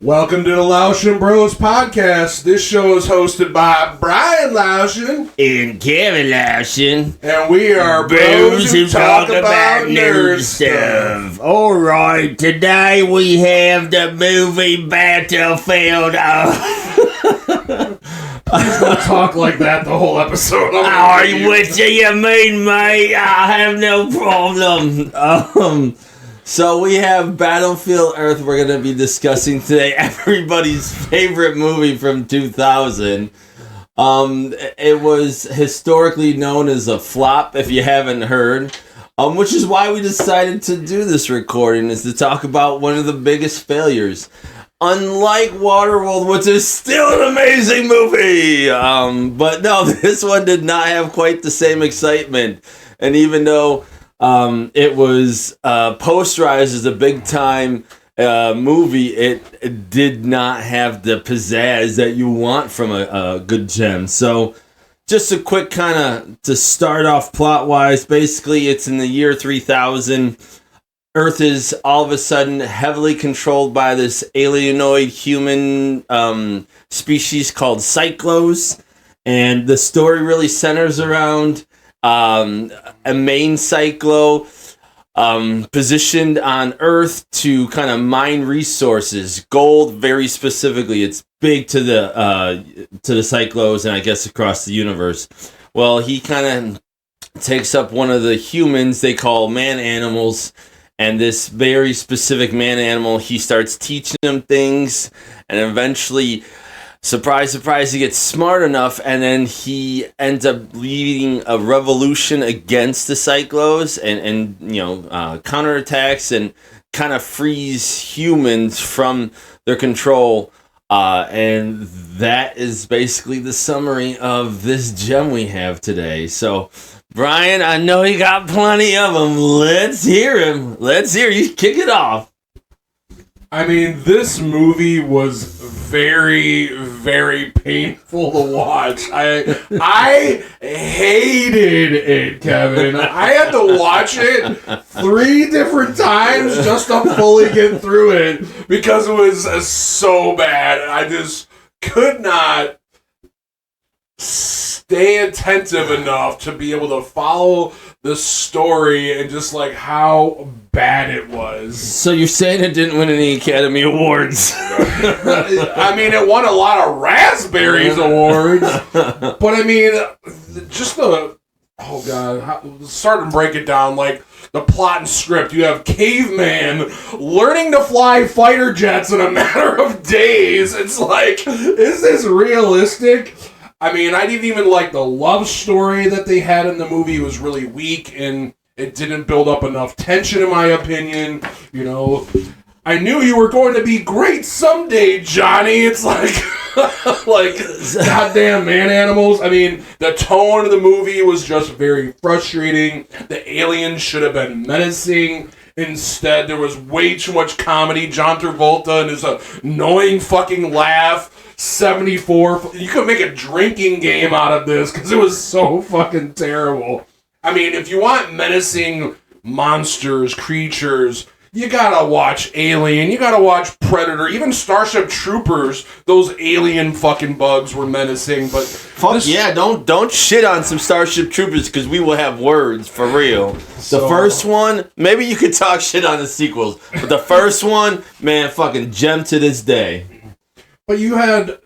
Welcome to the Louchen Bros podcast. This show is hosted by Brian Louchen and Kevin Louchen, and we are bros who talk about nerd stuff. All right, today we have the movie Battlefield. Please don't talk like that the whole episode. What do you mean, mate? I have no problem. So we have Battlefield Earth we're going to be discussing today. Everybody's favorite movie from 2000. It was historically known as a flop, if you haven't heard. Which is why we decided to do this recording, is to talk about one of the biggest failures. Unlike Waterworld, which is still an amazing movie. But no, this one did not have quite the same excitement. And even though it was posterized as a big-time movie, it did not have the pizzazz that you want from a good gem. So, just a quick kind of, to start off plot-wise, basically it's in the year 3000. Earth is all of a sudden heavily controlled by this alienoid human species called Cyclos. And the story really centers around a main cyclo positioned on Earth to kind of mine resources, gold very specifically. It's big to the cyclos and I guess across the universe. Well, he kind of takes up one of the humans they call man animals, and this very specific man animal, he starts teaching them things, and eventually, surprise, surprise, he gets smart enough, and then he ends up leading a revolution against the Cyclos and counterattacks and kind of frees humans from their control. And that is basically the summary of this gem we have today. So, Brian, I know you got plenty of them. Let's hear him. Let's hear you. Kick it off. I mean, this movie was very, very painful to watch. I hated it, Kevin. I had to watch it 3 different times just to fully get through it because it was so bad. I just could not stay attentive enough to be able to follow the story and just like how bad it was. So you're saying it didn't win any Academy Awards? I mean, it won a lot of Raspberries Awards, but I mean, just start and break it down, like the plot and script. You have caveman learning to fly fighter jets in a matter of days. It's like, is this realistic? I mean, I didn't even like the love story that they had in the movie. It was really weak, and it didn't build up enough tension, in my opinion. You know, I knew you were going to be great someday, Johnny. It's like, goddamn man animals. I mean, the tone of the movie was just very frustrating. The aliens should have been menacing. Instead, there was way too much comedy. John Travolta and his annoying fucking laugh. 74. You could make a drinking game out of this because it was so fucking terrible. I mean, if you want menacing monsters, creatures, you gotta watch Alien, you gotta watch Predator, even Starship Troopers. Those alien fucking bugs were menacing, but don't shit on some Starship Troopers because we will have words for real. The first one, maybe you could talk shit on the sequels, but the first one, man, fucking gem to this day. But you had,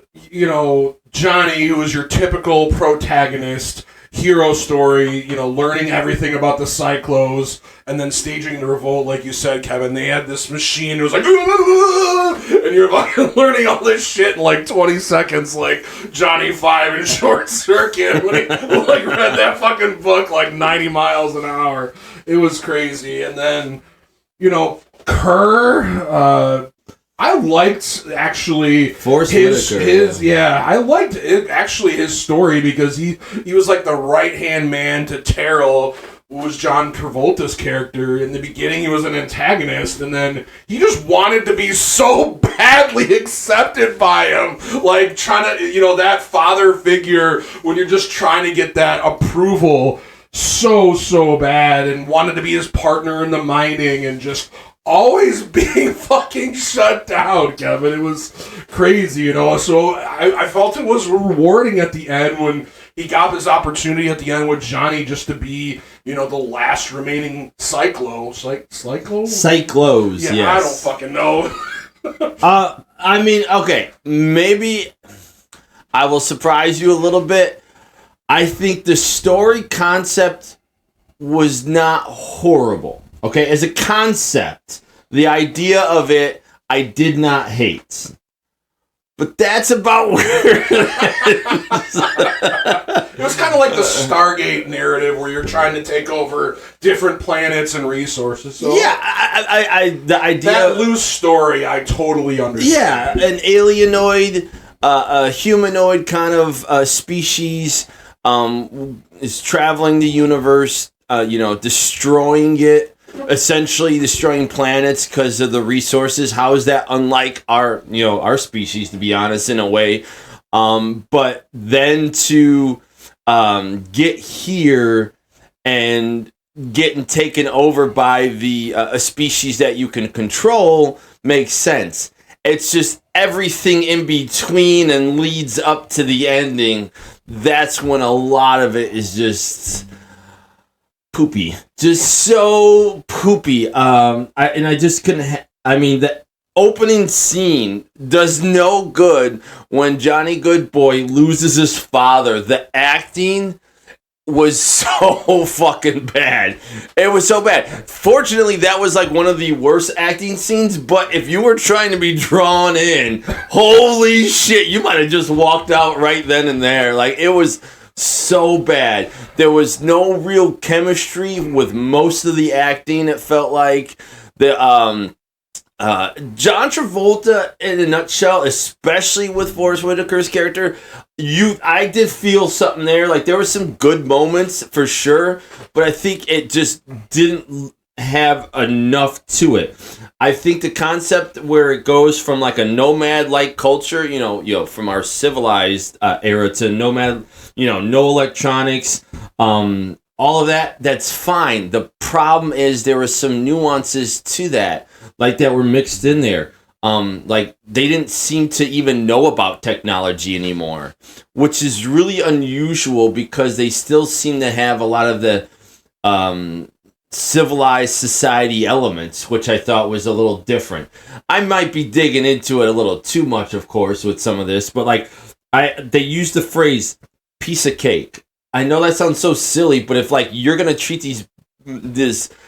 Johnny, who was your typical protagonist, hero story, learning everything about the Cyclos, and then staging the revolt, like you said, Kevin. They had this machine, it was like, and you're fucking learning all this shit in like 20 seconds, like Johnny 5 in Short Circuit, when he read that fucking book like 90 miles an hour. It was crazy. And then, Kerr, I liked actually I liked it actually his story because he was like the right-hand man to Terrell, who was John Travolta's character. In the beginning he was an antagonist, and then he just wanted to be so badly accepted by him, like trying to, that father figure when you're just trying to get that approval so bad, and wanted to be his partner in the mining, and just always being fucking shut down, Kevin. It was crazy, you know. So I felt it was rewarding at the end when he got this opportunity at the end with Johnny just to be, you know, the last remaining Cyclos. Cyclos, yeah, yes. I don't fucking know. I mean, okay, maybe I will surprise you a little bit. I think the story concept was not horrible. Okay, as a concept, the idea of it, I did not hate. But that's about where it was kind of like the Stargate narrative where you're trying to take over different planets and resources. So yeah, the idea... That loose story, I totally understand. Yeah, an alienoid, a humanoid kind of species is traveling the universe, destroying it. Essentially destroying planets because of the resources. How is that unlike our species, to be honest, in a way? But then to get here and getting taken over by a species that you can control makes sense. It's just everything in between and leads up to the ending. That's when a lot of it is just poopy, just so poopy. I just couldn't. The opening scene does no good when Johnny Goodboy loses his father. The acting was so fucking bad. It was so bad. Fortunately, that was like one of the worst acting scenes. But if you were trying to be drawn in, holy shit, you might have just walked out right then and there. Like, it was so bad. There was no real chemistry with most of the acting. It felt like John Travolta, in a nutshell, especially with Forrest Whitaker's character, I did feel something there. Like, there were some good moments for sure, but I think it just didn't have enough to it. I think the concept where it goes from like a nomad-like culture, from our civilized era to nomad, no electronics, all of that, that's fine. The problem is there were some nuances to that, like that were mixed in there. Like they didn't seem to even know about technology anymore, which is really unusual because they still seem to have a lot of the civilized society elements, which I thought was a little different. I might be digging into it a little too much, of course, with some of this, but like they use the phrase piece of cake. I know that sounds so silly, but if like you're gonna treat these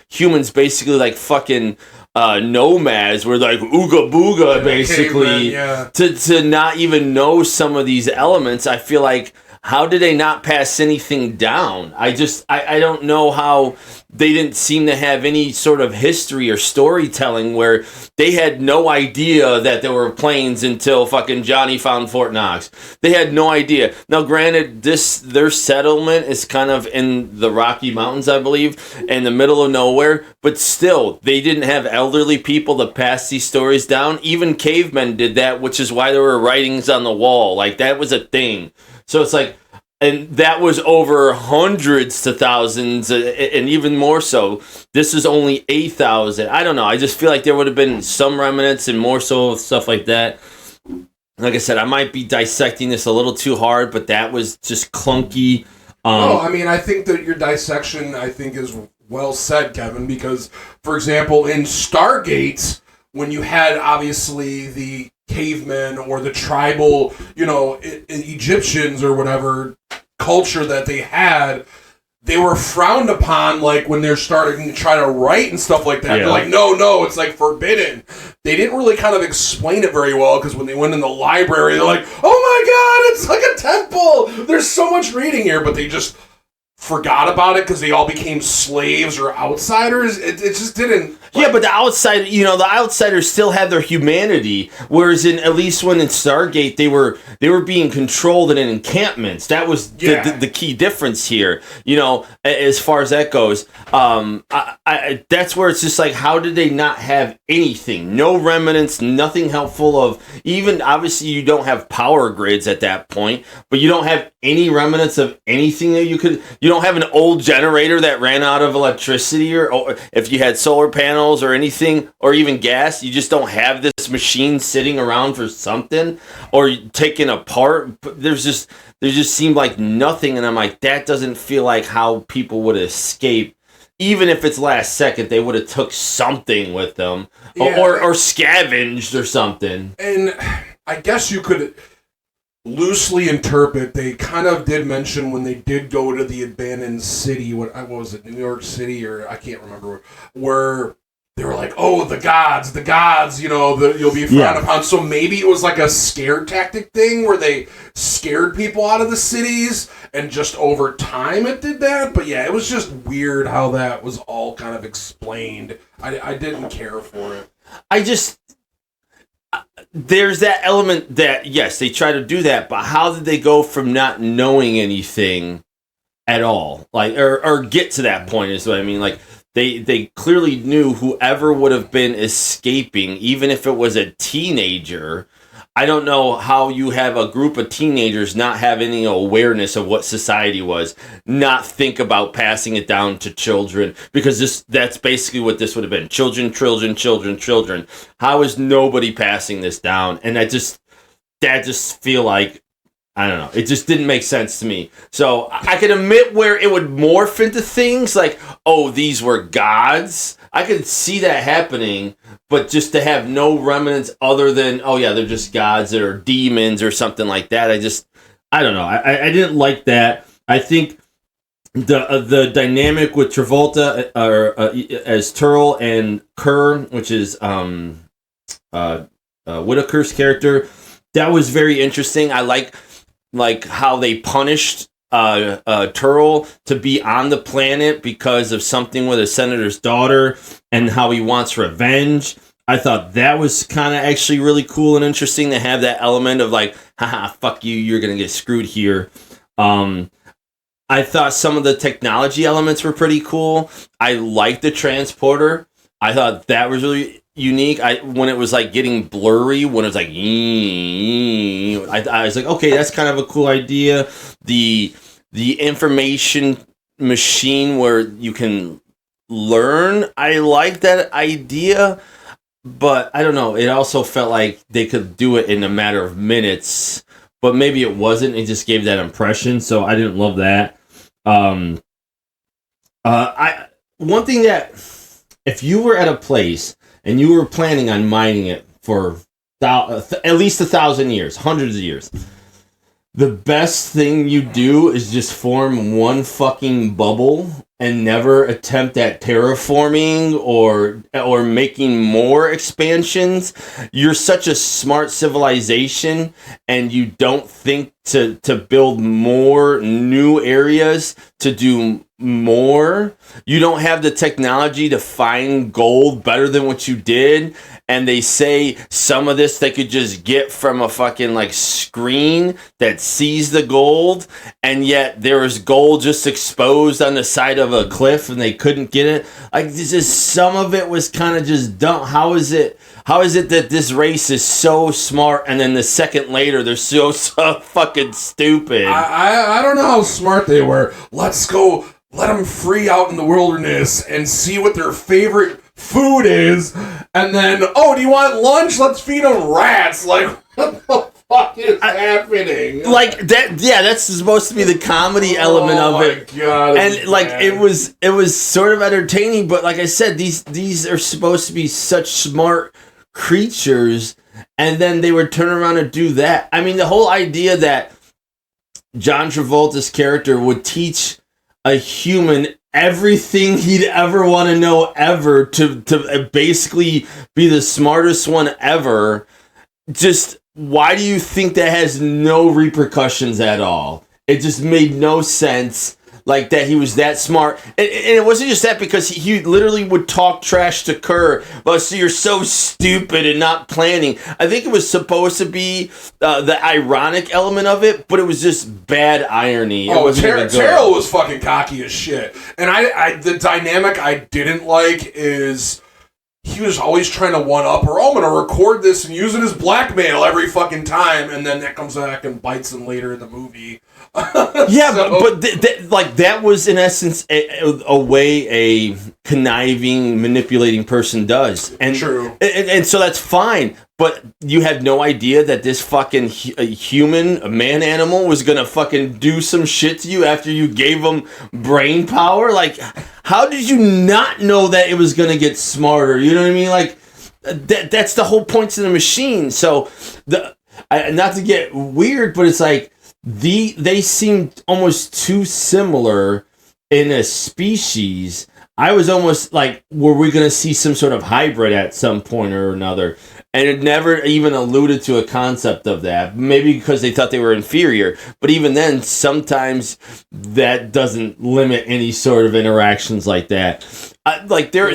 humans basically like fucking nomads, we're like ooga booga basically, caveman, yeah. to not even know some of these elements, I feel like, how did they not pass anything down? I don't know how they didn't seem to have any sort of history or storytelling where they had no idea that there were planes until fucking Johnny found Fort Knox. They had no idea. Now, granted, their settlement is kind of in the Rocky Mountains, I believe, in the middle of nowhere, but still, they didn't have elderly people to pass these stories down. Even cavemen did that, which is why there were writings on the wall. Like, that was a thing. So it's like, and that was over hundreds to thousands, and even more so. This is only 8,000. I don't know. I just feel like there would have been some remnants and more so stuff like that. Like I said, I might be dissecting this a little too hard, but that was just clunky. I think that your dissection, is well said, Kevin, because, for example, in Stargate, when you had, obviously, the cavemen or the tribal, Egyptians or whatever culture that they had, they were frowned upon, like, when they're starting to try to write and stuff like that. Yeah. They're like, no, it's, like, forbidden. They didn't really kind of explain it very well, because when they went in the library, they're like, oh my god, it's like a temple! There's so much reading here, but they just forgot about it because they all became slaves or outsiders. It just didn't. Yeah, but the outsiders still had their humanity, whereas at least when in Stargate they were being controlled in encampments. That was the key difference here. As far as that goes, that's where it's just like, how did they not have anything? No remnants, nothing helpful of. Even obviously you don't have power grids at that point, but you don't have any remnants of anything that you could. You don't have an old generator that ran out of electricity, or if you had solar panels or anything, or even gas, you just don't have this machine sitting around for something or taken apart. There just seemed like nothing, and I'm like, that doesn't feel like how people would escape. Even if it's last second, they would have took something with them, or scavenged or something. And I guess you could loosely interpret, they kind of did mention when they did go to the abandoned city, what was it, New York City, or I can't remember, where they were like, oh, the gods, you'll be frowned upon. So maybe it was like a scare tactic thing where they scared people out of the cities, and just over time it did that. But yeah, it was just weird how that was all kind of explained. I didn't care for it. There's that element that, yes, they try to do that, but how did they go from not knowing anything at all? Like, or get to that point is what I mean. Like, they clearly knew whoever would have been escaping, even if it was a teenager. I don't know how you have a group of teenagers not have any awareness of what society was, not think about passing it down to children, because that's basically what this would have been. Children. How is nobody passing this down? And that just feel like, I don't know, it just didn't make sense to me. So I can admit where it would morph into things like, oh, these were gods. I could see that happening, but just to have no remnants other than, oh yeah, they're just gods or demons or something like that. I don't know. I didn't like that. I think the dynamic with Travolta as Turl and Kerr, which is Whitaker's character, that was very interesting. I like how they punished Turl to be on the planet because of something with a senator's daughter and how he wants revenge. I thought that was kind of actually really cool and interesting to have that element of like, haha, fuck you, you're going to get screwed here. I thought some of the technology elements were pretty cool. I liked the transporter. I thought that was really unique. When it was like getting blurry, when it was like, I was like, okay, that's kind of a cool idea. The information machine where you can learn, I like that idea, but I don't know. It also felt like they could do it in a matter of minutes, but maybe it wasn't. It just gave that impression, so I didn't love that. One thing that, if you were at a place and you were planning on mining it for at least 1,000 years, hundreds of years, the best thing you do is just form one fucking bubble and never attempt at terraforming or making more expansions. You're such a smart civilization, and you don't think to build more new areas to do more. You don't have the technology to find gold better than what you did. And they say some of this they could just get from a fucking like screen that sees the gold, and yet there was gold just exposed on the side of a cliff and they couldn't get it. Like, this is, some of it was kind of just dumb. How is it that this race is so smart, and then the second later they're so fucking stupid? I don't know how smart they were. Let's go, let them free out in the wilderness and see what their favorite food is, and then, oh, do you want lunch? Let's feed them rats. Like, what the fuck is happening? Like that, yeah, that's supposed to be the comedy element of it. Oh my God, and like bad. It was sort of entertaining, but like I said, these are supposed to be such smart creatures, and then they would turn around and do that. I mean, the whole idea that John Travolta's character would teach a human everything he'd ever want to know ever to basically be the smartest one ever. Just, why do you think that has no repercussions at all? It just made no sense. Like, that he was that smart. And it wasn't just that, because he literally would talk trash to Kerr. Well, so you're so stupid and not planning. I think it was supposed to be the ironic element of it, but it was just bad irony. Oh, Terrell was fucking cocky as shit. And I the dynamic I didn't like is he was always trying to one-up her. Oh, I'm going to record this and use it as blackmail every fucking time. And then that comes back and bites him later in the movie. Yeah, but like that was in essence a way a conniving, manipulating person does, and True, and so that's fine. But you had no idea that this fucking a man animal was gonna fucking do some shit to you after you gave him brain power. Like, how did you not know that it was gonna get smarter? You know what I mean? Like, that's the whole point of the machine. So not to get weird, but it's like. They seemed almost too similar in a species. I was almost like, were we going to see some sort of hybrid at some point or another? And it never even alluded to a concept of that. Maybe because they thought they were inferior. But even then, sometimes that doesn't limit any sort of interactions like that. There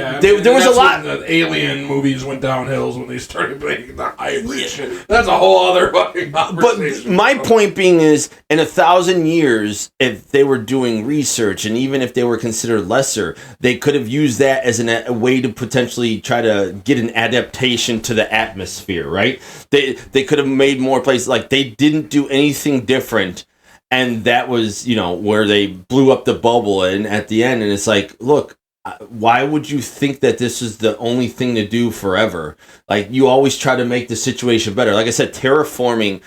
was a lot. When the Alien movies went downhill when they started making the hybrid shit. That's a whole other fucking conversation. But my point being is, in 1,000 years, if they were doing research, and even if they were considered lesser, they could have used that as a way to potentially try to get an adaptation to the atmosphere, right? They could have made more places. Like, they didn't do anything different. And that was, where they blew up the bubble and at the end. And it's like, look, why would you think that this is the only thing to do forever? Like, you always try to make the situation better. Like I said, terraforming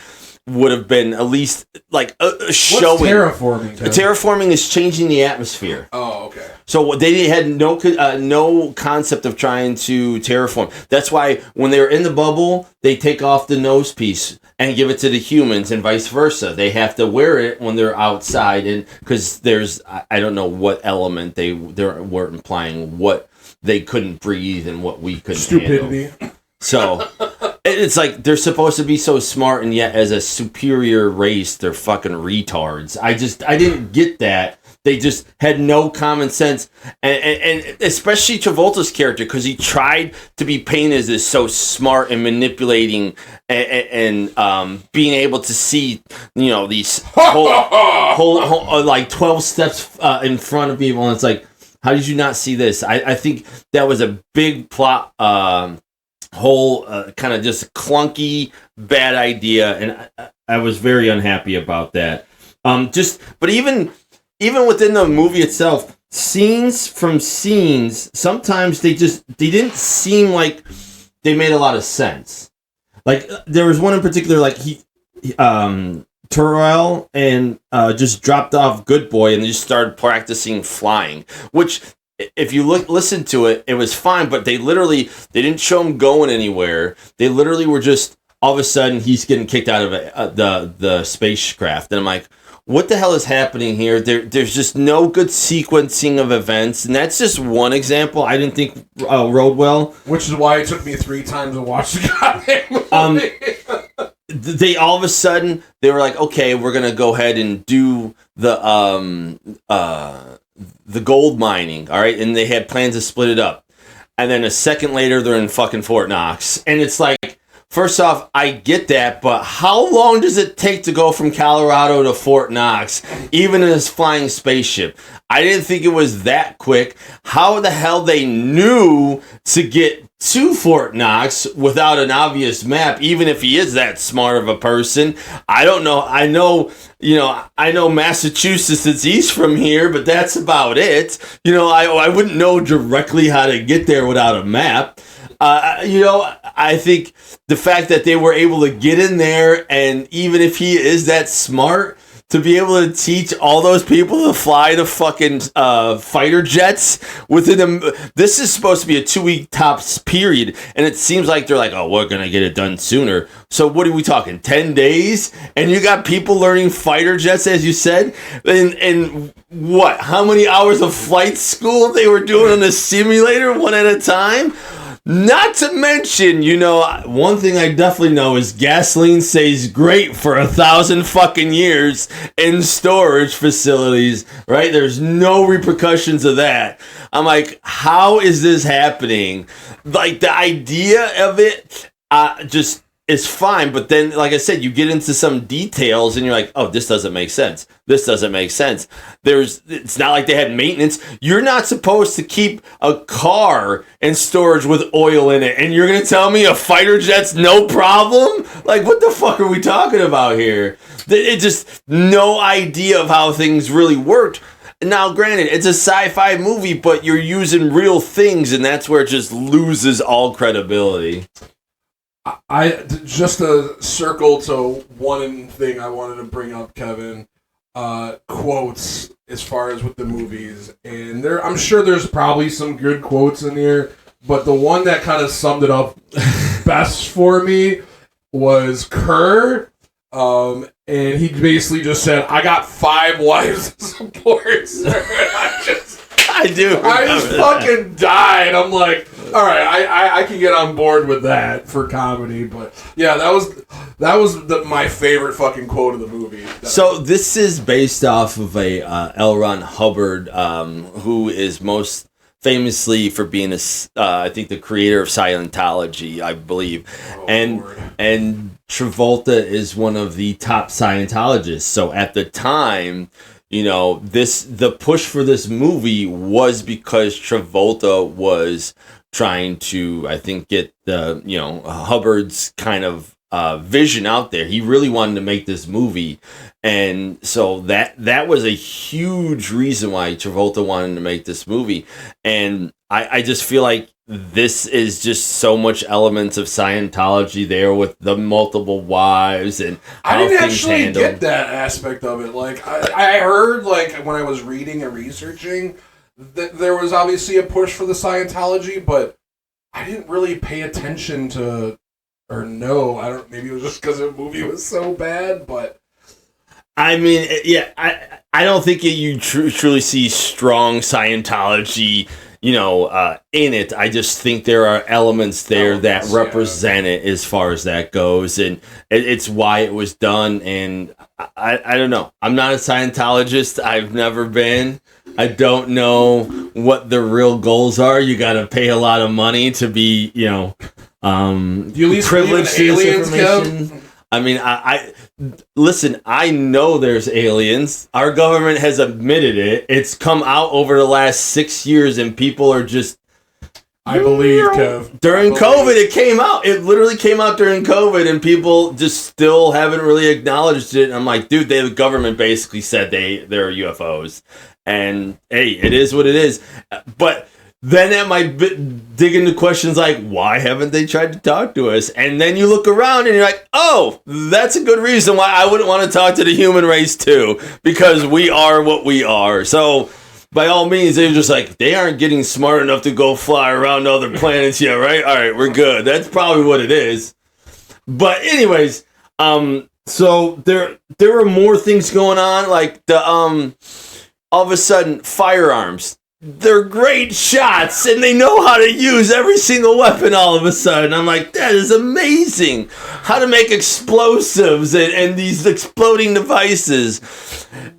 would have been at least like showing. What's terraforming? Terraforming is changing the atmosphere. Oh, okay. So they had no concept of trying to terraform. That's why when they were in the bubble, they take off the nose piece and give it to the humans, and vice versa. They have to wear it when they're outside, and because there's I don't know what element they were implying what they couldn't breathe and what we couldn't stupidity. handle. So it's like they're supposed to be so smart, and yet as a superior race, they're fucking retards. I didn't get that. They just had no common sense, and especially Travolta's character, because he tried to be painted as so smart and manipulating, and being able to see, these whole like 12 steps in front of people, and it's like, how did you not see this? I think that was a big plot whole kind of just clunky bad idea, and I was very unhappy about that. But even within the movie itself, scenes, sometimes they didn't seem like they made a lot of sense. Like, there was one in particular, like Terrell and just dropped off Good Boy and they just started practicing flying, which, if you listen to it, it was fine, but they didn't show him going anywhere. They literally were just, all of a sudden, he's getting kicked out of the spacecraft. And I'm like, what the hell is happening here? There's just no good sequencing of events, and that's just one example I didn't think rode well. Which is why it took me 3 times to watch the goddamn movie. They all of a sudden, they were like, okay, we're gonna go ahead and do the gold mining, all right? And they had plans to split it up. And then a second later, they're in fucking Fort Knox. And it's like, first off, I get that, but how long does it take to go from Colorado to Fort Knox, even in this flying spaceship? I didn't think it was that quick. How the hell they knew to get to Fort Knox without an obvious map, even if he is that smart of a person? I don't know. I know Massachusetts, since he's from here, but that's about it. I wouldn't know directly how to get there without a map. I think the fact that they were able to get in there, and even if he is that smart, to be able to teach all those people to fly the fucking fighter jets within them. This is supposed to be a 2-week tops period, and it seems like they're like, oh, we're gonna get it done sooner. So what are we talking? 10 days, and you got people learning fighter jets, as you said, and what? How many hours of flight school they were doing on the simulator, one at a time? Not to mention, one thing I definitely know is gasoline stays great for 1,000 fucking years in storage facilities, right? There's no repercussions of that. I'm like, how is this happening? Like, the idea of it, is fine, but then, like I said, you get into some details and you're like, oh, this doesn't make sense. This doesn't make sense. It's not like they had maintenance. You're not supposed to keep a car in storage with oil in it, and you're going to tell me a fighter jet's no problem? Like, what the fuck are we talking about here? It just, no idea of how things really worked. Now, granted, it's a sci-fi movie, but you're using real things, and that's where it just loses all credibility. I just to circle to one thing I wanted to bring up, Kevin. Quotes as far as with the movies, and I'm sure there's probably some good quotes in here, but the one that kind of summed it up best for me was Kerr. And he basically just said, "I got 5 wives to support, sir." I just fucking died. I'm like, all right, I can get on board with that for comedy, but yeah, that was my favorite fucking quote of the movie. So this is based off of a L. Ron Hubbard, who is most famously for being I think the creator of Scientology, I believe, and Travolta is one of the top Scientologists. So at the time, you know, the push for this movie was because Travolta was trying to, I think, get the, you know, Hubbard's kind of vision out there. He really wanted to make this movie, and so that was a huge reason why Travolta wanted to make this movie. And I just feel like this is just so much elements of Scientology there with the multiple wives and how I didn't things actually handled. get that aspect of it. Like I heard, like when I was reading and researching, that there was obviously a push for the Scientology, but I didn't really pay attention to, or no, I don't. Maybe it was just because the movie was so bad, but. I mean, yeah, I don't think you truly see strong Scientology, you know, in it. I just think there are elements there that represent it as far as that goes, and it's why it was done. And I don't know. I'm not a Scientologist. I've never been. I don't know what the real goals are. You got to pay a lot of money to be, you know, do you at least privileged to this information. I mean, I listen, I know there's aliens. Our government has admitted it. It's come out over the last 6 years, and people are just... I believe, Kev. During COVID, it came out. It literally came out during COVID, and people just still haven't really acknowledged it. And I'm like, dude, the government basically said they're UFOs. And, hey, it is what it is. But... then that might dig into questions like, why haven't they tried to talk to us? And then you look around and you're like, oh, that's a good reason why I wouldn't want to talk to the human race too, because we are what we are. So by all means, they're just like, they aren't getting smart enough to go fly around other planets yet, right? All right, we're good. That's probably what it is. But anyways, so there were more things going on, like the all of a sudden firearms. They're great shots, and they know how to use every single weapon all of a sudden. I'm like, that is amazing. How to make explosives and these exploding devices.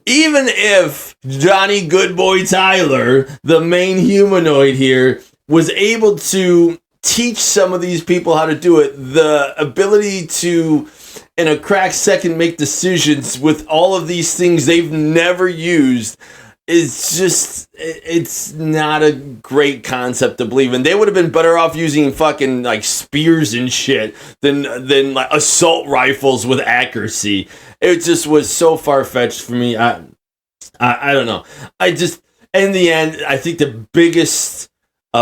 Even if Johnny Goodboy Tyler, the main humanoid here, was able to teach some of these people how to do it, the ability to, in a crack second, make decisions with all of these things they've never used, it's not a great concept to believe in. They would have been better off using fucking like spears and shit than like assault rifles with accuracy. It just was so far-fetched for me. I don't know. In the end, I think the biggest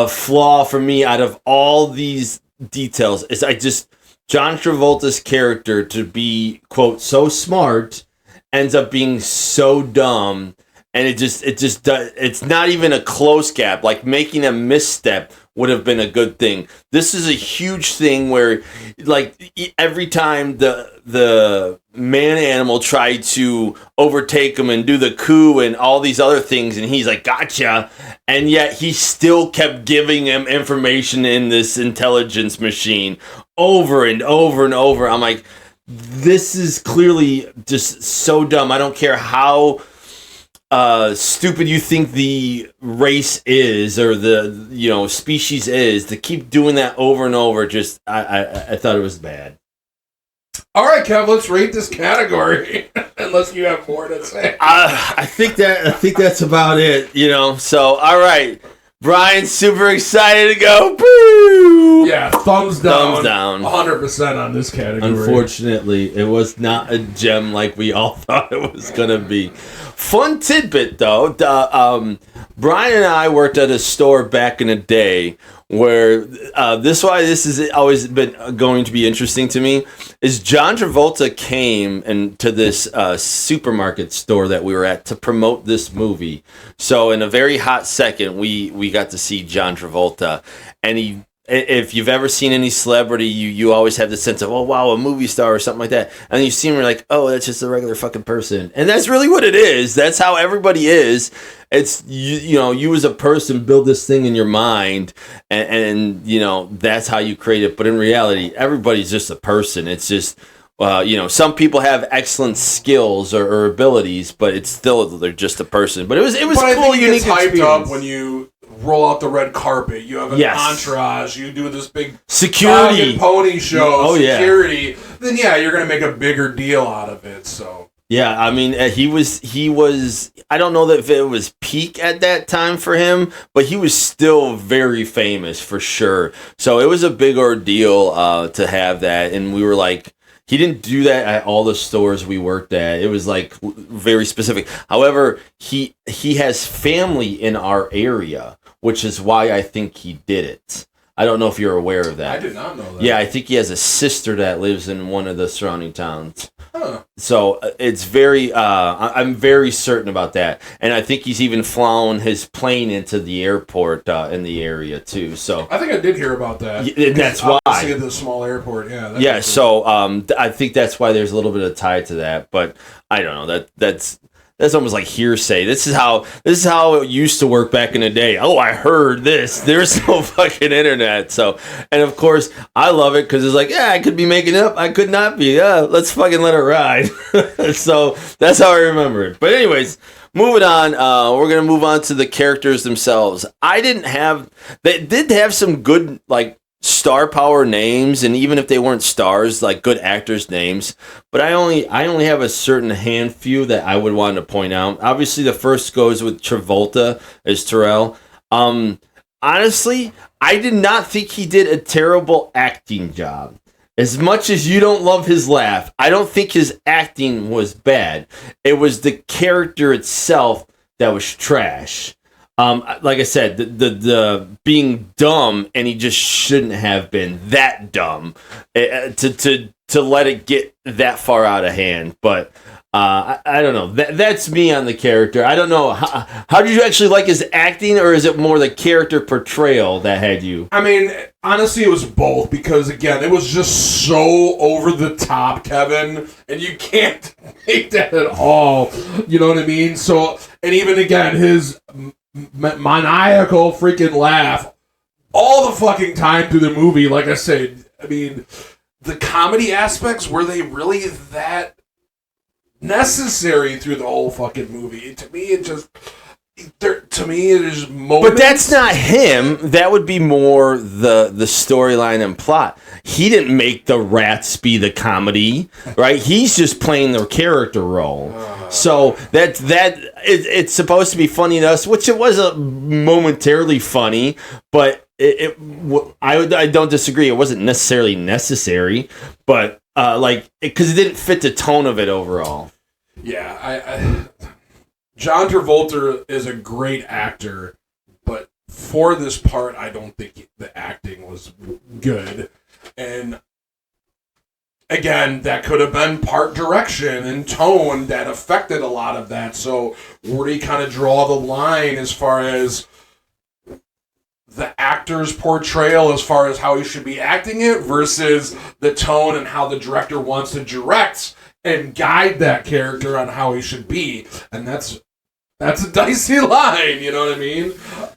flaw for me out of all these details is John Travolta's character, to be, quote, so smart, ends up being so dumb. And it's not even a close gap. Like, making a misstep would have been a good thing. This is a huge thing where, like, every time the man animal tried to overtake him and do the coup and all these other things, and he's like, gotcha, and yet he still kept giving him information in this intelligence machine over and over and over. I'm like, this is clearly just so dumb. I don't care how stupid you think the race is or the species is, to keep doing that over and over. Just I thought it was bad. All right, Kev, let's rate this category. Unless you have more to say. I think that's about it. So all right, Brian's super excited to go. Boo! Yeah, thumbs down. Thumbs down. 100% on this category. Unfortunately, it was not a gem like we all thought it was gonna be. Fun tidbit though. Brian and I worked at a store back in the day where this has always been going to be interesting to me is John Travolta came to this supermarket store that we were at to promote this movie. So in a very hot second, we got to see John Travolta, and if you've ever seen any celebrity, you always have the sense of, oh wow, a movie star or something like that, and you see him, you're like, oh, that's just a regular fucking person, and that's really what it is. That's how everybody is. It's you as a person build this thing in your mind, and that's how you create it. But in reality, everybody's just a person. It's just some people have excellent skills or abilities, but it's still they're just a person. But it was but cool, I think unique it gets hyped experience. up when you roll out the red carpet. You have an entourage. You do this big security dog and pony show. Oh, security. Yeah. Then you're gonna make a bigger deal out of it. So. Yeah, I mean, he was, I don't know that if it was peak at that time for him, but he was still very famous for sure. So it was a big ordeal to have that. And we were like, he didn't do that at all the stores we worked at. It was like very specific. However, he has family in our area, which is why I think he did it. I don't know if you're aware of that. I did not know that. Yeah, I think he has a sister that lives in one of the surrounding towns. Huh. So it's very, I'm very certain about that. And I think he's even flown his plane into the airport in the area too. So I think I did hear about that. That's why. Obviously, the small airport, yeah. Yeah, so I think that's why there's a little bit of tie to that. But I don't know. That's almost like hearsay. This is how it used to work back in the day. Oh, I heard this. There's no fucking internet. So, and of course, I love it because it's like, yeah, I could be making it up. I could not be. Yeah, let's fucking let it ride. So that's how I remember it. But anyways, moving on. We're gonna move on to the characters themselves. They did have some good star power names, and even if they weren't stars, like good actors' names. But I only have a certain handful that I would want to point out. Obviously, the first goes with Travolta as Terrell. Honestly, I did not think he did a terrible acting job. As much as you don't love his laugh, I don't think his acting was bad. It was the character itself that was trash. Like I said, the being dumb, and he just shouldn't have been that dumb to let it get that far out of hand. But I don't know. That's me on the character. I don't know. How did you actually like his acting, or is it more the character portrayal that had you? I mean, honestly, it was both, because, again, it was just so over the top, Kevin, and you can't make that at all. You know what I mean? So, and even, again, his maniacal freaking laugh all the fucking time through the movie. Like I said, I mean, the comedy aspects, were they really that necessary through the whole fucking movie? To me, it is moments. But that's not him. That would be more the storyline and plot. He didn't make the rats be the comedy, right? He's just playing the character role. So it's supposed to be funny to us, which it was momentarily funny, but I don't disagree. It wasn't necessarily necessary, but because it didn't fit the tone of it overall. Yeah, John Travolta is a great actor, but for this part, I don't think the acting was good. And again, that could have been part direction and tone that affected a lot of that. So where do you kind of draw the line as far as the actor's portrayal, as far as how he should be acting it, versus the tone and how the director wants to direct and guide that character on how he should be? And that's a dicey line, you know what I mean?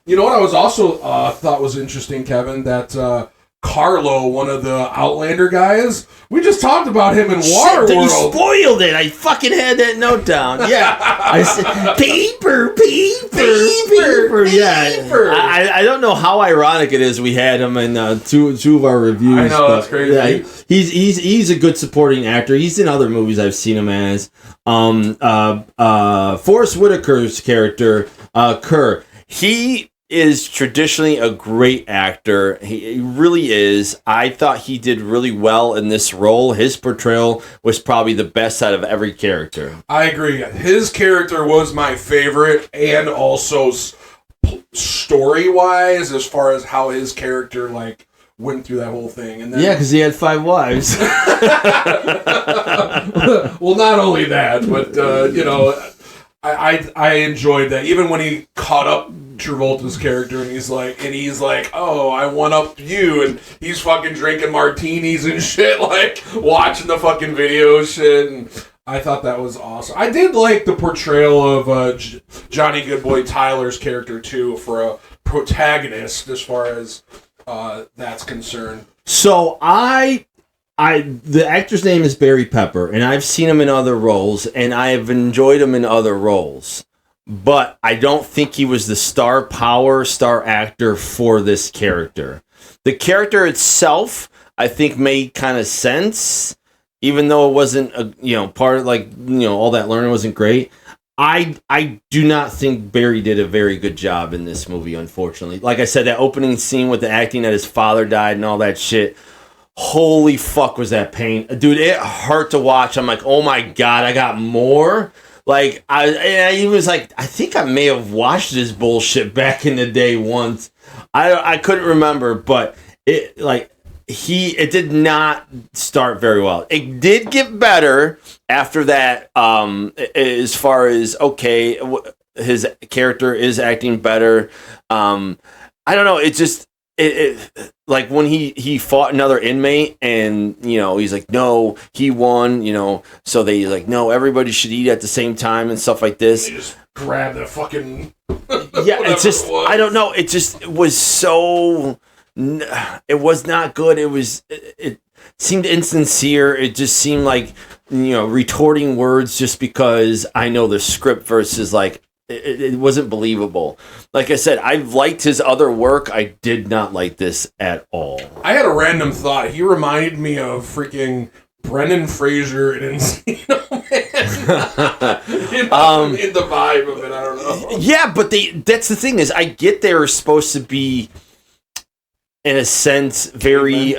You know what I was also thought was interesting, Kevin, that Carlo, one of the Outlander guys. We just talked about him in Waterworld. You spoiled it. I fucking had that note down. Yeah. I said, Peeper. Yeah. I don't know how ironic it is we had him in two of our reviews. I know, that's crazy. Yeah, he's a good supporting actor. He's in other movies I've seen him as. Forrest Whitaker's character, Kerr. He is traditionally a great actor. He really is. I thought he did really well in this role. His portrayal was probably the best out of every character. I agree. His character was my favorite, and also story-wise, as far as how his character went through that whole thing. And then, yeah, because he had 5 wives. Well, not only that, but I enjoyed that. Even when he caught up Travolta's character, and he's like, oh, I one up you, and he's fucking drinking martinis and shit, watching the fucking video shit, and I thought that was awesome. I did like the portrayal of Johnny Goodboy Tyler's character too, for a protagonist, as far as that's concerned. So the actor's name is Barry Pepper, and I've seen him in other roles, and I have enjoyed him in other roles. But I don't think he was the star actor for this character. The character itself, I think, made kind of sense, even though it wasn't part of all that learning wasn't great. I do not think Barry did a very good job in this movie, unfortunately. Like I said, that opening scene with the acting that his father died and all that shit. Holy fuck, was that pain. Dude, it hurt to watch. I'm like, oh my God, I got more? I was like, I think I may have watched this bullshit back in the day once. I couldn't remember, but it did not start very well. It did get better after that, as far as, okay, his character is acting better. I don't know, like when he fought another inmate, and he's like, no, he won, so they no, everybody should eat at the same time and stuff like this. They just grab the fucking yeah, it's just, I don't know, it was so, it was not good. It seemed insincere. It just seemed like retorting words just because I know the script versus it wasn't believable. Like I said, I liked his other work. I did not like this at all. I had a random thought. He reminded me of freaking Brendan Fraser in Encino Man. In the vibe of it, I don't know. Yeah, but that's the thing is, I get they were supposed to be, in a sense, very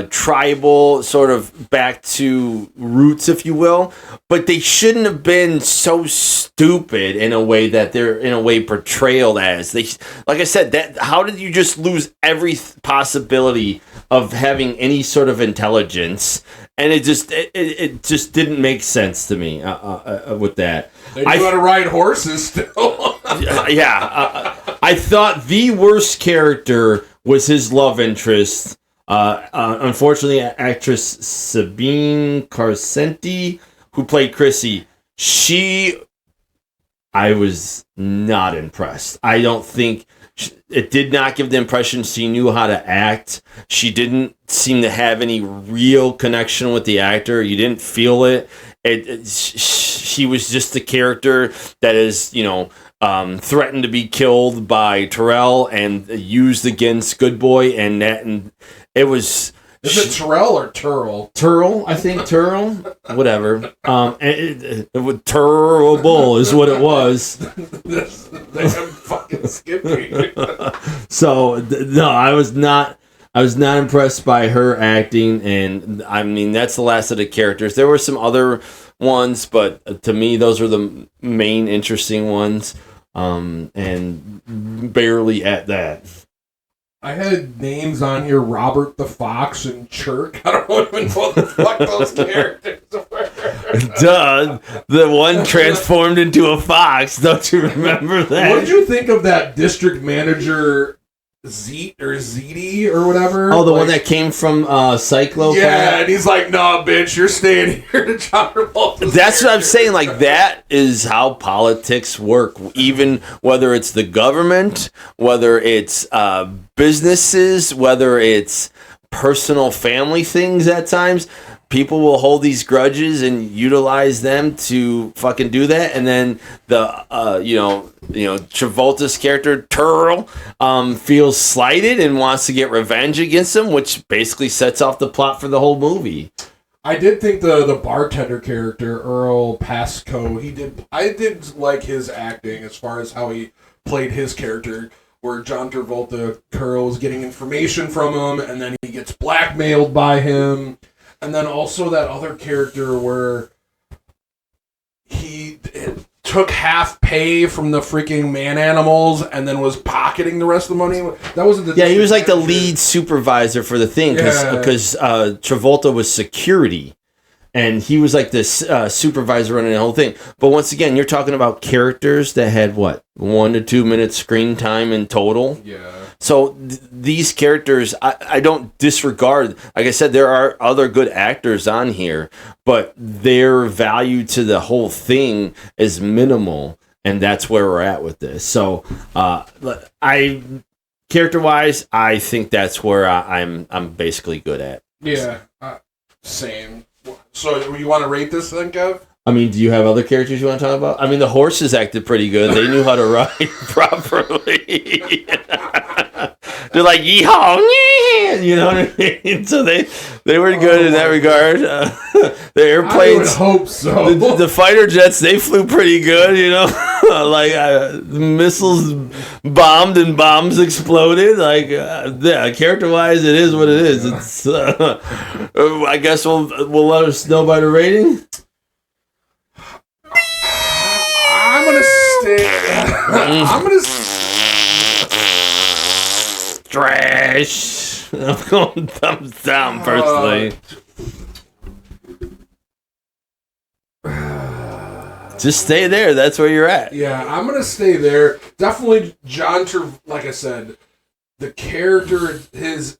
tribal, sort of back to roots, if you will. But they shouldn't have been so stupid in a way that they're in a way portrayed as. They, like I said, that how did you just lose every possibility of having any sort of intelligence? And it just didn't make sense to me with that. They knew how to ride horses still. Yeah, I thought the worst character was his love interest. Unfortunately, actress Sabine Carcenti, who played Chrissy, I was not impressed. I don't think it did not give the impression she knew how to act. She didn't seem to have any real connection with the actor. You didn't feel it. She was just the character that is, threatened to be killed by Terrell and used against Good Boy, and it was. Is it Terrell or Turl? Turl, I think Turl. Whatever. It was terrible, is what it was. I'm fucking skipping. So no, I was not impressed by her acting, and I mean that's the last of the characters. There were some other ones, but to me those were the main interesting ones, and barely at that. I had names on here: Robert the Fox and Chirk. I don't even know what the fuck those characters were. Duh, the one transformed into a fox. Don't you remember that? What did you think of that district manager, Zeet or Ziti or whatever? Oh, the one that came from Cyclo? Yeah, and he's like, "Nah, bitch, you're staying here to John Travolta." That's what I'm saying. Like, that is how politics work. Even whether it's the government, whether it's businesses, whether it's personal family things at times. People will hold these grudges and utilize them to fucking do that, and then the Travolta's character Turl feels slighted and wants to get revenge against him, which basically sets off the plot for the whole movie. I did think the bartender character Earl Pascoe, I did like his acting as far as how he played his character, where John Travolta Curl is getting information from him, and then he gets blackmailed by him. And then also that other character where he took half pay from the freaking man animals and then was pocketing the rest of the money. That wasn't the... Yeah, he was like the lead supervisor for the thing because Travolta was security. And he was like this supervisor running the whole thing. But once again, you're talking about characters that had, 1 to 2 minutes screen time in total? Yeah. So these characters, I don't disregard. Like I said, there are other good actors on here, but their value to the whole thing is minimal, and that's where we're at with this. So, character-wise, I think that's where I'm basically good at. Yeah, same. So you want to rate this then, Kev? I mean, do you have other characters you want to talk about? I mean, the horses acted pretty good. They knew how to ride properly. They're like, yeehaw, you know what I mean? So they were good in that regard. The airplanes, I would hope so. The fighter jets, they flew pretty good, you know? The missiles bombed and bombs exploded. Character-wise, it is what it is. It's. I guess we'll let us know by the rating. I'm gonna stay. I'm gonna. Trash. I'm going thumbs down personally. Just stay there. That's where you're at. Yeah, I'm gonna stay there. Definitely, like I said, the character, his.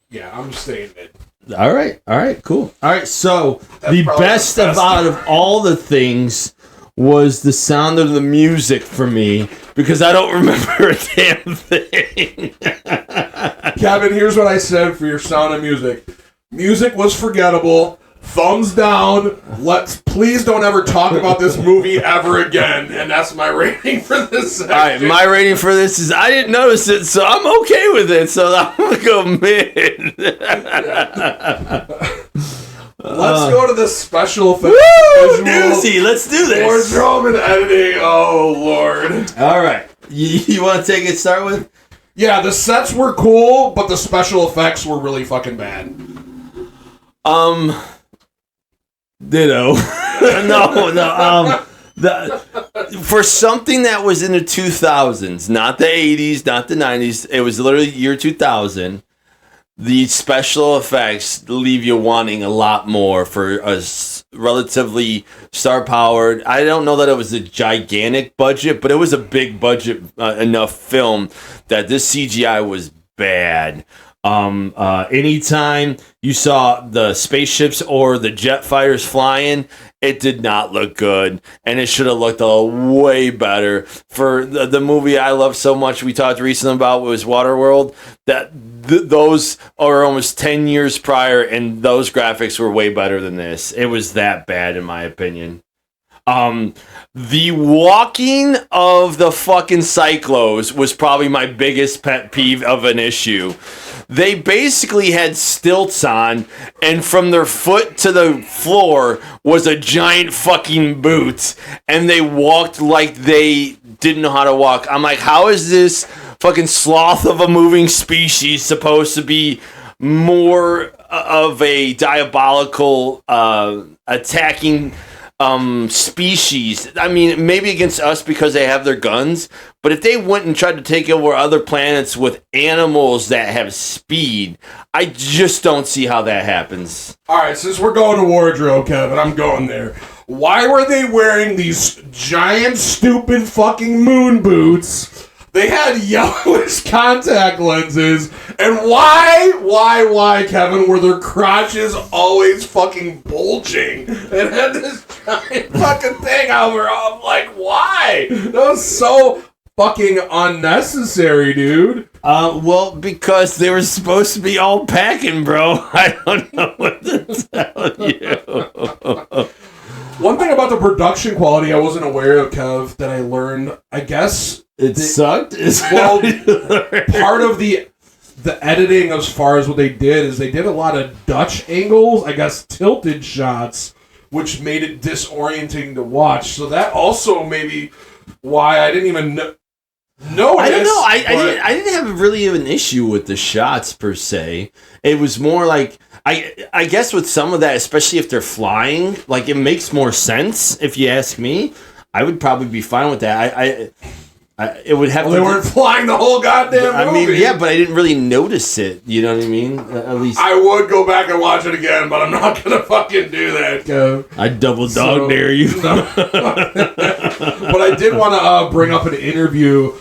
Yeah, I'm staying mid. All right, cool. All right, so the best out of all the things was the sound of the music for me, because I don't remember a damn thing. Kevin, here's what I said for your sound of music. Music was forgettable. Thumbs down. Please don't ever talk about this movie ever again. And that's my rating for this section. All right, my rating for this is I didn't notice it, so I'm okay with it. So I'm gonna go mid. Let's go to the special effects. Woo! Doozy, let's do this. Wardrobe and editing. Oh, Lord. All right. You want to start with? Yeah, the sets were cool, but the special effects were really fucking bad. Ditto. No. For something that was in the 2000s, not the 80s, not the 90s, it was literally year 2000. The special effects leave you wanting a lot more for a relatively star-powered. I don't know that it was a gigantic budget, but it was a big budget enough film that this CGI was bad. Anytime you saw the spaceships or the jet fighters flying, it did not look good, and it should have looked way better. For the movie I love so much, we talked recently about, was Waterworld, that those are almost 10 years prior, and those graphics were way better than this. It was that bad, in my opinion. The walking of the fucking cyclos was probably my biggest pet peeve of an issue. They basically had stilts on, and from their foot to the floor was a giant fucking boot, and they walked like they didn't know how to walk. I'm like, how is this fucking sloth of a moving species supposed to be more of a diabolical attacking species? I mean, maybe against us because they have their guns, but if they went and tried to take over other planets with animals that have speed, I just don't see how that happens. Alright, since we're going to wardrobe, Kevin, I'm going there. Why were they wearing these giant, stupid fucking moon boots? They had yellowish contact lenses. And why, Kevin, were their crotches always fucking bulging? It had this giant fucking thing over. I'm like, why? That was so fucking unnecessary, dude. Well, because they were supposed to be all packing, bro. I don't know what to tell you. One thing about the production quality I wasn't aware of, Kev, that I learned, I guess... It sucked? Well, part of the editing as far as what they did is they did a lot of Dutch angles, I guess tilted shots, which made it disorienting to watch. So that also maybe why I didn't even know. I don't know. I didn't have really an issue with the shots per se. It was more like I guess with some of that, especially if they're flying, like it makes more sense. If you ask me, I would probably be fine with that. It would have. They weren't flying the whole goddamn movie. I mean, yeah, but I didn't really notice it. You know what I mean? At least I would go back and watch it again, but I'm not gonna fucking do that, Kev. I double dog dare you. No. But I did want to bring up an interview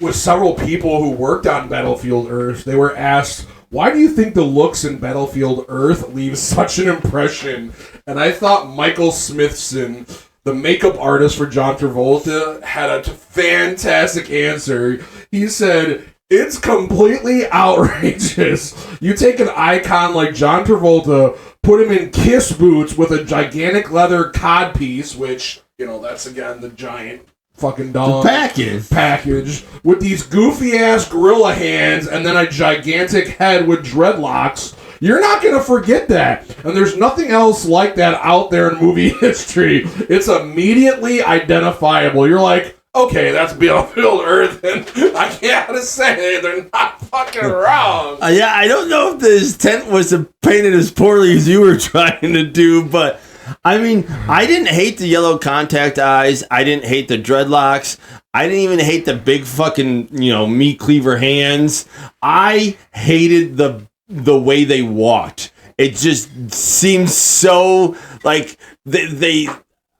with several people who worked on Battlefield Earth. They were asked, why do you think the looks in Battlefield Earth leave such an impression? And I thought Michael Smithson, the makeup artist for John Travolta, had a fantastic answer. He said, it's completely outrageous. You take an icon like John Travolta, put him in Kiss boots with a gigantic leather codpiece, which, that's again the giant fucking dog package with these goofy ass gorilla hands and then a gigantic head with dreadlocks. You're not gonna forget that, and there's nothing else like that out there in movie history. It's immediately identifiable. You're like, okay, that's Battlefield Earth, and I gotta say they're not fucking wrong. Yeah, I don't know if the intent was to paint it as poorly as you were trying to do, but I mean, I didn't hate the yellow contact eyes. I didn't hate the dreadlocks. I didn't even hate the big fucking, meat cleaver hands. I hated the way they walked. It just seemed so like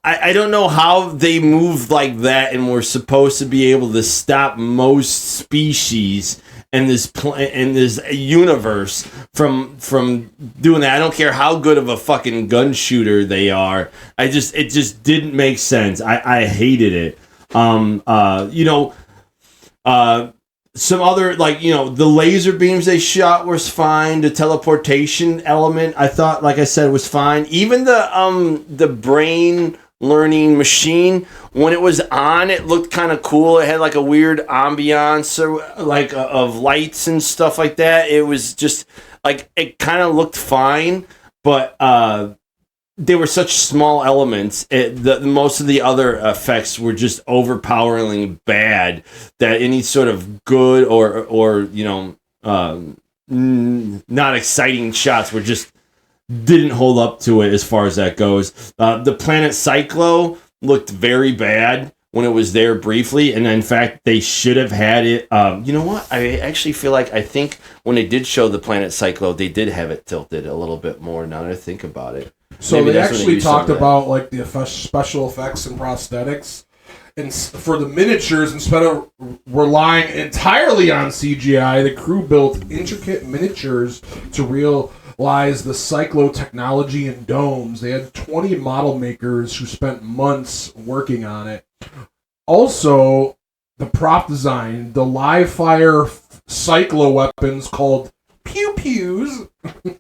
I don't know how they moved like that and were supposed to be able to stop most species in this universe from doing that. I don't care how good of a fucking gun shooter they are. It just didn't make sense. I hated it. Some other, the laser beams they shot was fine. The teleportation element, I thought, like I said, was fine. Even the brain learning machine, when it was on, it looked kind of cool. It had like a weird ambiance of lights and stuff like that. It was just like, it kind of looked fine, but they were such small elements. Most of the other effects were just overpoweringly bad that any sort of good or not exciting shots were just didn't hold up to it as far as that goes. The planet Cyclo looked very bad when it was there briefly, and in fact, they should have had it. You know what? I actually feel like I think when they did show the planet Cyclo, they did have it tilted a little bit more. Now that I think about it, so maybe they actually talked about like the special effects and prosthetics, and for the miniatures, instead of relying entirely on CGI, the crew built intricate miniatures to realize the Cyclo technology and domes. They had 20 model makers who spent months working on it. Also, the prop design, the live fire Cyclo weapons called pew pews,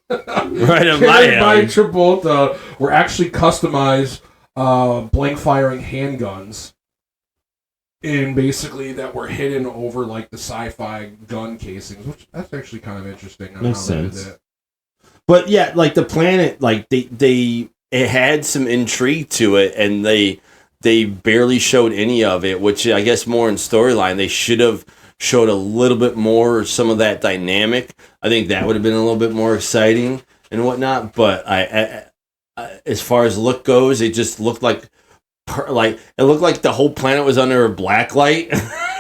right on carried by Travolta, were actually customized blank firing handguns. And basically that were hidden over like the sci-fi gun casings, which that's actually kind of interesting. Makes sense. But yeah, like the planet, like it had some intrigue to it, and they barely showed any of it, which I guess more in storyline they should have showed a little bit more some of that dynamic. I think that would have been a little bit more exciting and whatnot. But I as far as look goes, it just looked like it looked like the whole planet was under a black light,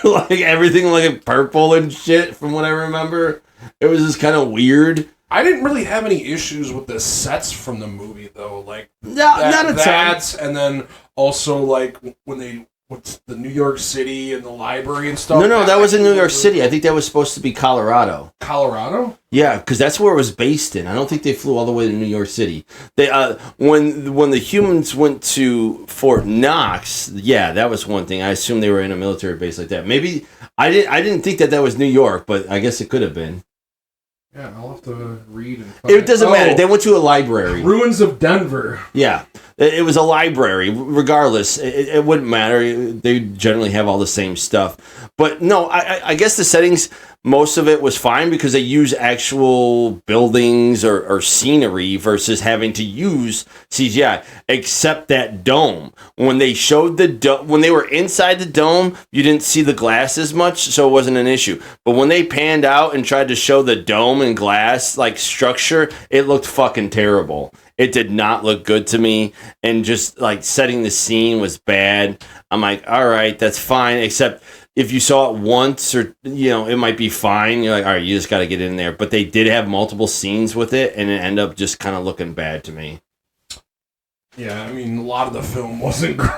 like everything like purple and shit. From what I remember, it was just kind of weird. I didn't really have any issues with the sets from the movie though, like not a ton. And then also like when they what's the New York City and the library and stuff. No, that was in New York City. I think that was supposed to be Colorado. Colorado? Yeah, because that's where it was based in. I don't think they flew all the way to New York City. They when the humans went to Fort Knox, yeah, that was one thing. I assumed they were in a military base like that. Maybe I didn't think that was New York, but I guess it could have been. Yeah, I'll have to read. It doesn't matter. They went to a library. Ruins of Denver. Yeah, it was a library. Regardless, it wouldn't matter. They generally have all the same stuff. But no, I guess the settings, most of it was fine because they use actual buildings or scenery versus having to use CGI, except that dome. When they showed when they were inside the dome, you didn't see the glass as much, so it wasn't an issue. But when they panned out and tried to show the dome and glass like structure, it looked fucking terrible. It did not look good to me, and just like setting the scene was bad. I'm like, all right, that's fine, except if you saw it once or, it might be fine. You're like, all right, you just got to get in there. But they did have multiple scenes with it, and it ended up just kind of looking bad to me. Yeah, I mean, a lot of the film wasn't great.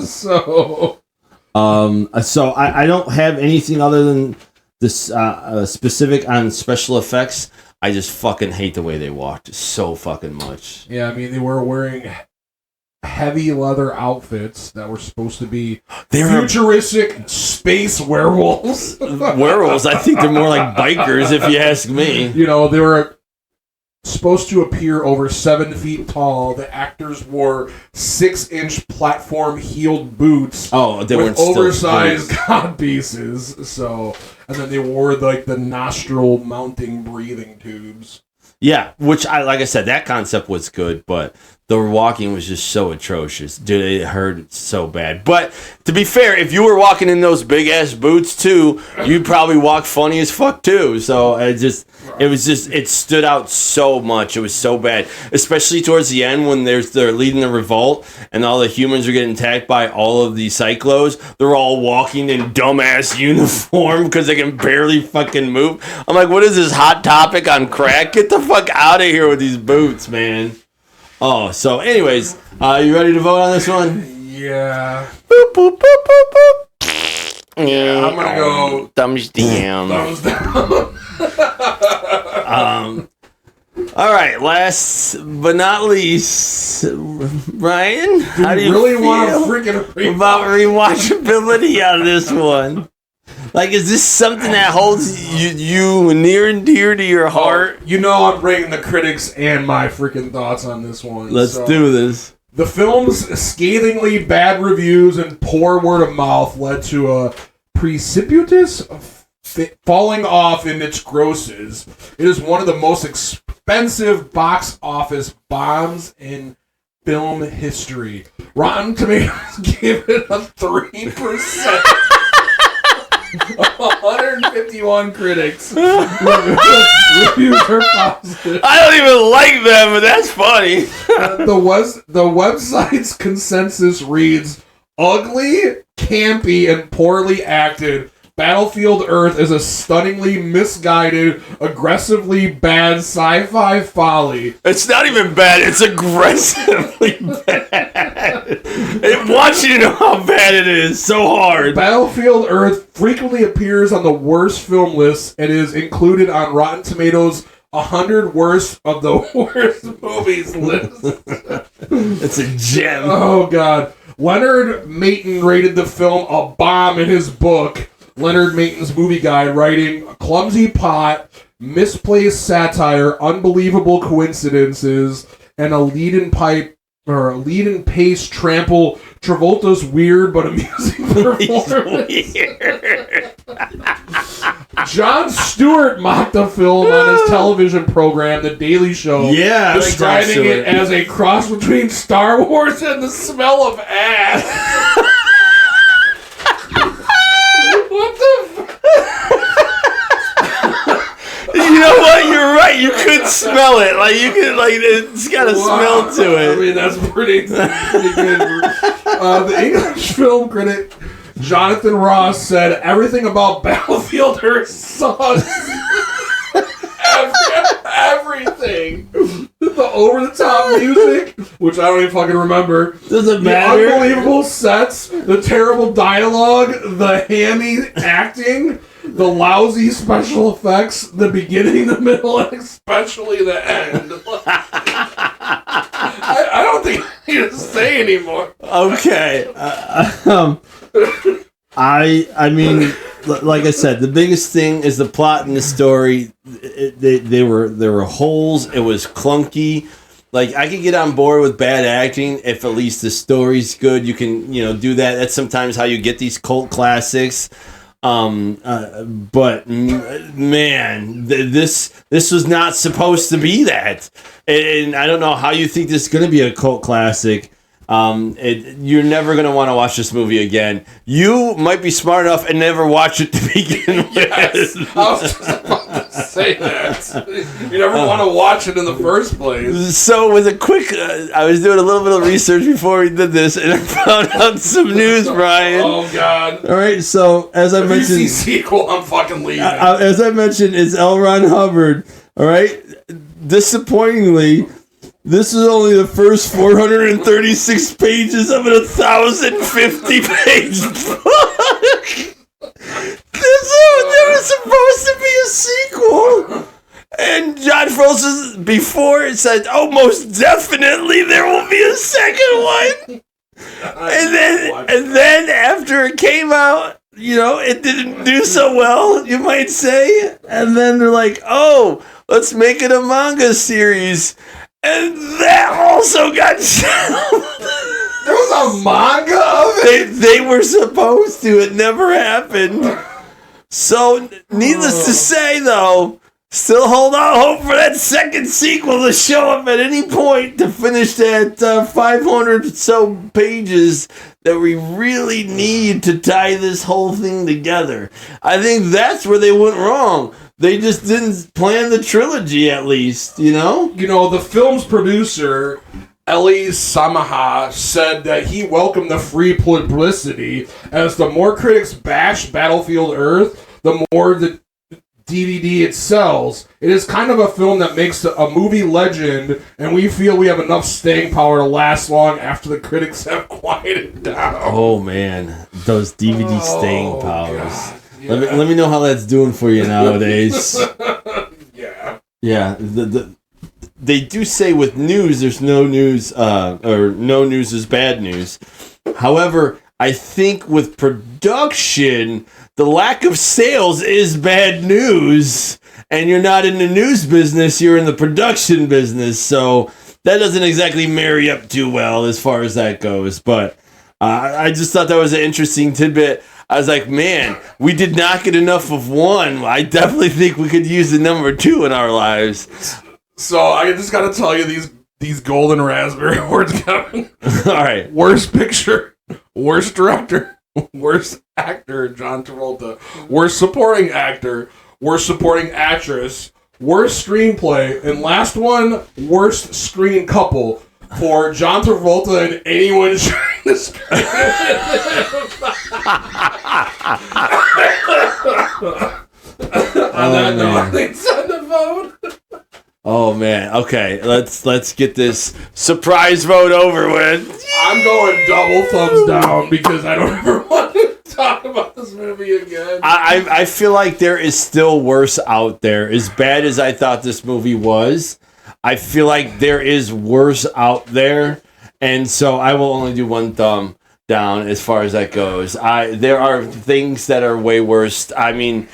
So I don't have anything other than this specific on special effects. I just fucking hate the way they walked so fucking much. Yeah, I mean, they were wearing heavy leather outfits that were supposed to be futuristic space werewolves. Werewolves? I think they're more like bikers, if you ask me. They were supposed to appear over 7 feet tall. The actors wore 6-inch platform heeled boots. Oh, they with weren't oversized codpieces. So, and then they wore like the nostril mounting breathing tubes. Yeah, which like I said, that concept was good, but the walking was just so atrocious. Dude, it hurt so bad. But to be fair, if you were walking in those big ass boots too, you'd probably walk funny as fuck too. So it stood out so much. It was so bad, especially towards the end when they're leading the revolt and all the humans are getting attacked by all of the cyclos. They're all walking in dumbass uniform because they can barely fucking move. I'm like, what is this Hot Topic on crack? Get the fuck out of here with these boots, man. Oh, so anyways, you ready to vote on this one? Yeah. Boop, boop, boop, boop, boop. Yeah, I'm gonna go thumbs down. Thumbs down. All right, last but not least, Ryan, how do you really feel want to freaking about rewatchability on this one? Like, is this something that holds you near and dear to your heart? I'm rating the critics and my freaking thoughts on this one. Let's do this. The film's scathingly bad reviews and poor word of mouth led to a precipitous falling off in its grosses. It is one of the most expensive box office bombs in film history. Rotten Tomatoes gave it a 3%. 151 critics. Reviews are positive. I don't even like them, but that's funny. The website's consensus reads, ugly, campy, and poorly acted. Battlefield Earth is a stunningly misguided, aggressively bad sci-fi folly. It's not even bad, it's aggressively bad. It wants you to know how bad it is so hard. Battlefield Earth frequently appears on the worst film lists and is included on Rotten Tomatoes' 100 worst of the worst movies list. It's a gem. Oh, God. Leonard Maton rated the film a bomb in his book, Leonard Maton's Movie Guide, writing, clumsy plot, misplaced satire, unbelievable coincidences, and a lead-in pace trample Travolta's weird but amusing performance. Jon Stewart mocked the film on his television program, The Daily Show, describing it as a cross between Star Wars and the smell of ass. What the You know what? You're right. You could smell it. Like, you could, like, it's got a smell to it. I mean, that's pretty good. The English film critic Jonathan Ross said everything about Battlefield Earth sucks. Everything. The over-the-top music, which I don't even fucking remember. Doesn't The matter. unbelievable sets, the terrible dialogue, the hammy acting, the lousy special effects, the beginning, the middle, and especially the end. I don't think I need to say anymore. Okay. I mean, like I said, the biggest thing is the plot and the story. There were holes. It was clunky. Like, I could get on board with bad acting if at least the story's good. You can, do that. That's sometimes how you get these cult classics. But man, this was not supposed to be that. And I don't know how you think this is going to be a cult classic. You're never going to want to watch this movie again. You might be smart enough and never watch it to begin with. Yes, I was just about to say that. You never want to watch it in the first place. So with a quick, I was doing a little bit of research before we did this, and I found out some news, Brian. Oh, God. All right, so as I mentioned... If you see sequel, I'm fucking leaving. As I mentioned, it's L. Ron Hubbard. All right? Disappointingly... This is only the first 436 pages of an 1,050-page book. There was supposed to be a sequel. And John Frost, before it said, oh, most definitely there will be a second one. And then after it came out, it didn't do so well, you might say. And then they're like, oh, let's make it a manga series. And that also got shelved. There was a manga of it? They were supposed to. It never happened. So, needless to say, though, still hold out hope for that second sequel to show up at any point to finish that 500 or so pages that we really need to tie this whole thing together. I think that's where they went wrong. They just didn't plan the trilogy, at least, The film's producer, Elie Samaha, said that he welcomed the free publicity, as the more critics bash Battlefield Earth, the more the DVD it sells. It is kind of a film that makes a movie legend, and we feel we have enough staying power to last long after the critics have quieted down. Oh, man. Those DVD staying powers. God. Yeah. Let me know how that's doing for you nowadays. Yeah. They do say with news, there's no news, or no news is bad news. However, I think with production, the lack of sales is bad news. And you're not in the news business, you're in the production business. So that doesn't exactly marry up too well as far as that goes. But I just thought that was an interesting tidbit. I was like, man, we did not get enough of one. I definitely think we could use the number 2 in our lives. So I just got to tell you these golden raspberry awards coming. All right. Worst picture, worst director, worst actor, John Travolta, worst supporting actor, worst supporting actress, worst screenplay, and last one, worst screen couple. For John Travolta and anyone sharing the screen. On that note, they send a vote. Oh man, okay, let's get this surprise vote over with. I'm going double thumbs down because I don't ever want to talk about this movie again. I feel like there is still worse out there. As bad as I thought this movie was, I feel like there is worse out there, and so I will only do one thumb down as far as that goes. There are things that are way worse. I mean,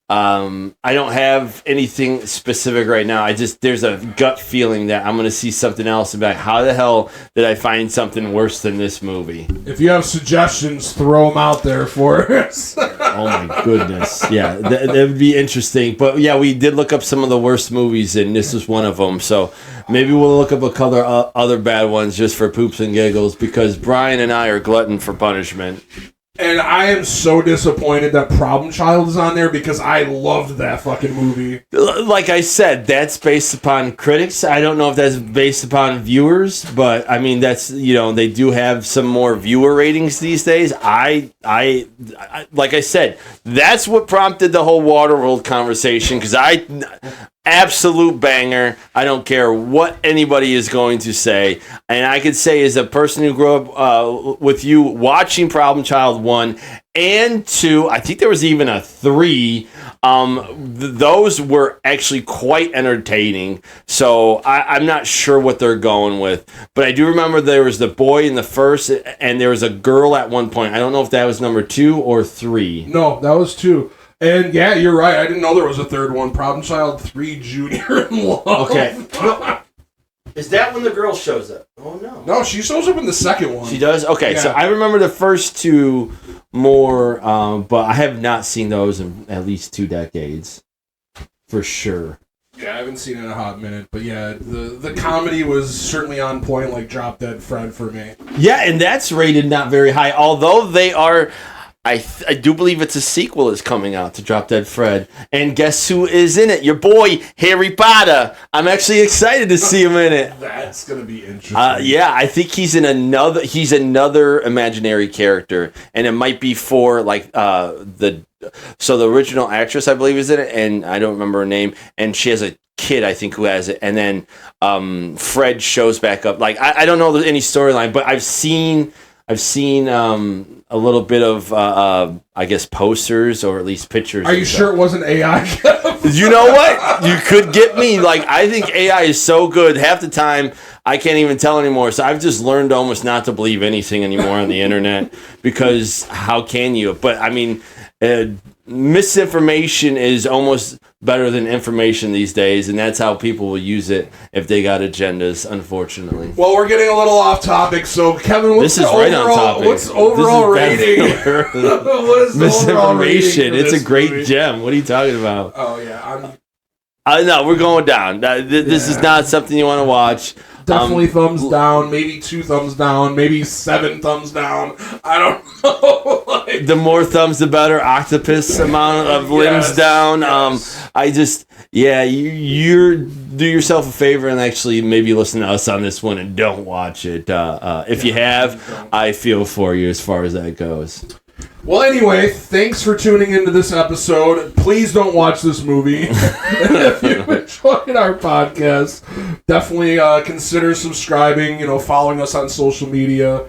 I don't have anything specific right now. There's a gut feeling that I'm going to see something else and be like, how the hell did I find something worse than this movie? If you have suggestions, throw them out there for us. Oh my goodness. Yeah, that would be interesting. But yeah, we did look up some of the worst movies, and this was one of them. So maybe we'll look up a couple other bad ones just for poops and giggles, because Brian and I are glutton for punishment. And I am so disappointed that Problem Child is on there because I loved that fucking movie. Like I said, that's based upon critics. I don't know if that's based upon viewers, but I mean, that's, they do have some more viewer ratings these days. I like I said, that's what prompted the whole Waterworld conversation, because absolute banger. I don't care what anybody is going to say. And I could say, as a person who grew up with you watching Problem Child 1 and 2, I think there was even a 3. Those were actually quite entertaining. So I'm not sure what they're going with. But I do remember there was the boy in the first, and there was a girl at one point. I don't know if that was number 2 or 3. No, that was 2. And yeah, you're right. I didn't know there was a third one. Problem Child 3 Junior in Love. Okay. Is that when the girl shows up? Oh, no. No, she shows up in the second one. She does? Okay, Yeah. so I remember the first 2 more, but I have not seen those in at least 2 decades. For sure. Yeah, I haven't seen it in a hot minute. But yeah, the comedy was certainly on point, like Drop Dead Fred for me. Yeah, and that's rated not very high, although they are... I do believe it's a sequel is coming out to Drop Dead Fred. And guess who is in it? Your boy, Harry Potter. I'm actually excited to see him in it. That's going to be interesting. Yeah, I think he's another imaginary character. And it might be for, like, the original actress, I believe, is in it. And I don't remember her name. And she has a kid, I think, who has it. And then Fred shows back up. Like, I don't know any storyline, but I've seen a little bit of, I guess, posters or at least pictures. Are you sure it wasn't AI? You know what? You could get me. Like, I think AI is so good. Half the time, I can't even tell anymore. So I've just learned almost not to believe anything anymore on the internet because how can you? But, I mean, misinformation is almost better than information these days, and that's how people will use it if they got agendas, unfortunately. Well, we're getting a little off topic, so Kevin, what's the overall rating? What is the misinformation. It's a great gem. What are you talking about? Oh yeah, no, we're going down. This is not something you want to watch. Definitely thumbs down, maybe 2 thumbs down, maybe 7 thumbs down. I don't know. Like, the more thumbs, the better. Octopus amount of limbs down. Yes. You do yourself a favor and actually maybe listen to us on this one and don't watch it. If you have, I feel for you as far as that goes. Well, anyway, thanks for tuning into this episode. Please don't watch this movie. If you enjoyed our podcast, definitely consider subscribing, following us on social media.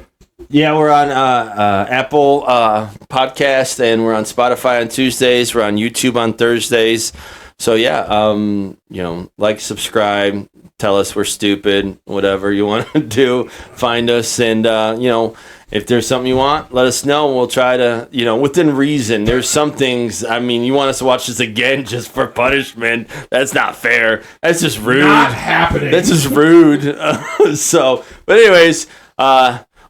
Yeah, we're on Apple Podcast, and we're on Spotify on Tuesdays. We're on YouTube on Thursdays. So, yeah, like, subscribe, tell us we're stupid, whatever you want to do. Find us, and, if there's something you want, let us know. We'll try to, within reason. There's some things, you want us to watch this again just for punishment. That's not fair. That's just rude. Not happening. That's just rude. But anyways,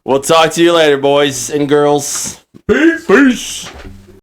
we'll talk to you later, boys and girls. Peace.